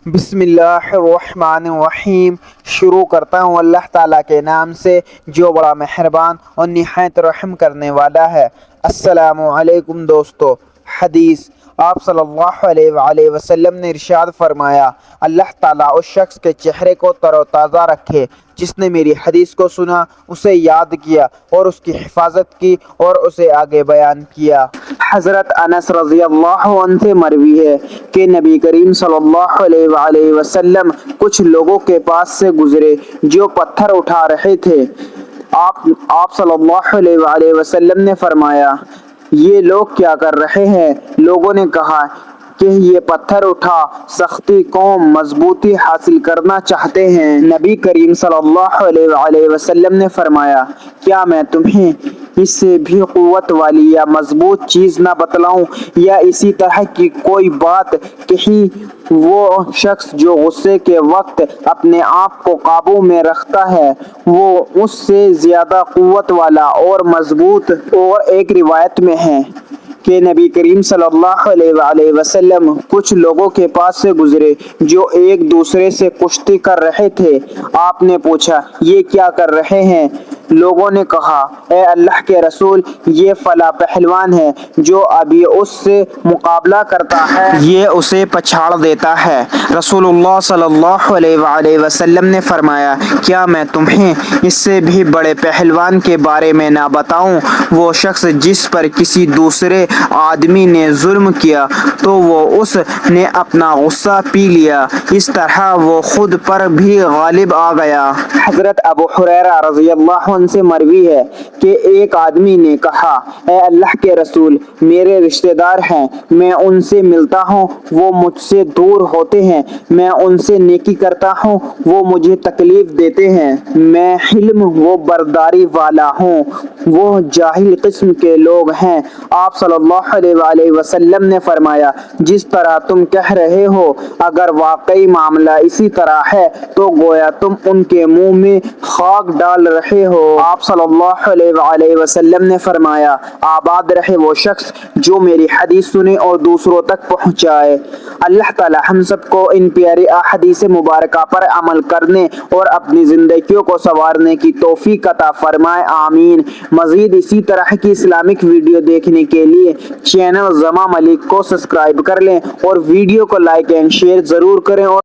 بسم اللہ الرحمن الرحیم۔ شروع کرتا ہوں اللہ تعالیٰ کے نام سے جو بڑا مہربان اور نہایت رحم کرنے والا ہے۔ السلام علیکم دوستو۔ حدیث آپ صلی اللہ علیہ وآلہ وسلم نے ارشاد فرمایا، اللہ تعالیٰ اس شخص کے چہرے کو تر و تازہ رکھے جس نے میری حدیث کو سنا، اسے یاد کیا اور اس کی حفاظت کی اور اسے آگے بیان کیا۔ حضرت انس رضی اللہ عنہ سے مروی ہے کہ نبی کریم صلی اللہ علیہ وآلہ وسلم کچھ لوگوں کے پاس سے گزرے جو پتھر اٹھا رہے تھے۔ آپ صلی اللہ علیہ وآلہ وسلم نے فرمایا، یہ لوگ کیا کر رہے ہیں؟ لوگوں نے کہا کہ یہ پتھر اٹھا سختی قوم مضبوطی حاصل کرنا چاہتے ہیں۔ نبی کریم صلی اللہ علیہ وآلہ وسلم نے فرمایا، کیا میں تمہیں اس سے بھی قوت والی یا مضبوط چیز نہ بتلاؤں؟ یا اسی طرح کی کوئی بات کہی، وہ شخص جو غصے کے وقت اپنے آپ کو قابو میں رکھتا ہے وہ اس سے زیادہ قوت والا اور مضبوط۔ اور ایک روایت میں ہے کہ نبی کریم صلی اللہ علیہ وآلہ وسلم کچھ لوگوں کے پاس سے گزرے جو ایک دوسرے سے کشتی کر رہے تھے۔ آپ نے پوچھا، یہ کیا کر رہے ہیں؟ لوگوں نے کہا، اے اللہ کے رسول، یہ فلاں پہلوان ہے، جو ابھی اس سے مقابلہ کرتا ہے یہ اسے پچھاڑ دیتا ہے۔ رسول اللہ صلی اللہ علیہ وآلہ وسلم نے فرمایا، کیا میں تمہیں اس سے بھی بڑے پہلوان کے بارے میں نہ بتاؤں؟ وہ شخص جس پر کسی دوسرے آدمی نے ظلم کیا تو وہ اس نے اپنا غصہ پی لیا، اس طرح وہ خود پر بھی غالب آ گیا۔ حضرت ابو ہریرہ رضی اللہ عنہ سے مروی ہے کہ ایک آدمی نے کہا، اے اللہ کے رسول، میرے رشتہ دار ہیں، میں ان سے ملتا ہوں، وہ مجھ سے دور ہوتے ہیں، میں ان سے نیکی کرتا ہوں، وہ مجھے تکلیف دیتے ہیں، میں حلم و برداری والا ہوں، وہ جاہل قسم کے لوگ ہیں۔ آپ صلی اللہ علیہ وآلہ وسلم نے فرمایا، جس طرح تم کہہ رہے ہو، اگر واقعی معاملہ اسی طرح ہے تو گویا تم ان کے منہ میں خاک ڈال رہے ہو۔ آپ صلی اللہ علیہ وآلہ وسلم نے فرمایا، آباد رہے وہ شخص جو میری حدیث سنے اور دوسروں تک پہنچائے۔ اللہ تعالی ہم سب کو ان پیاری احادیث مبارکہ پر عمل کرنے اور اپنی زندگیوں کو سنوارنے کی توفیق عطا فرمائے، آمین۔ مزید اسی طرح کی اسلامک ویڈیو دیکھنے کے لیے چینل زما ملک کو سبسکرائب کر لیں اور ویڈیو کو لائک اینڈ شیئر ضرور کریں اور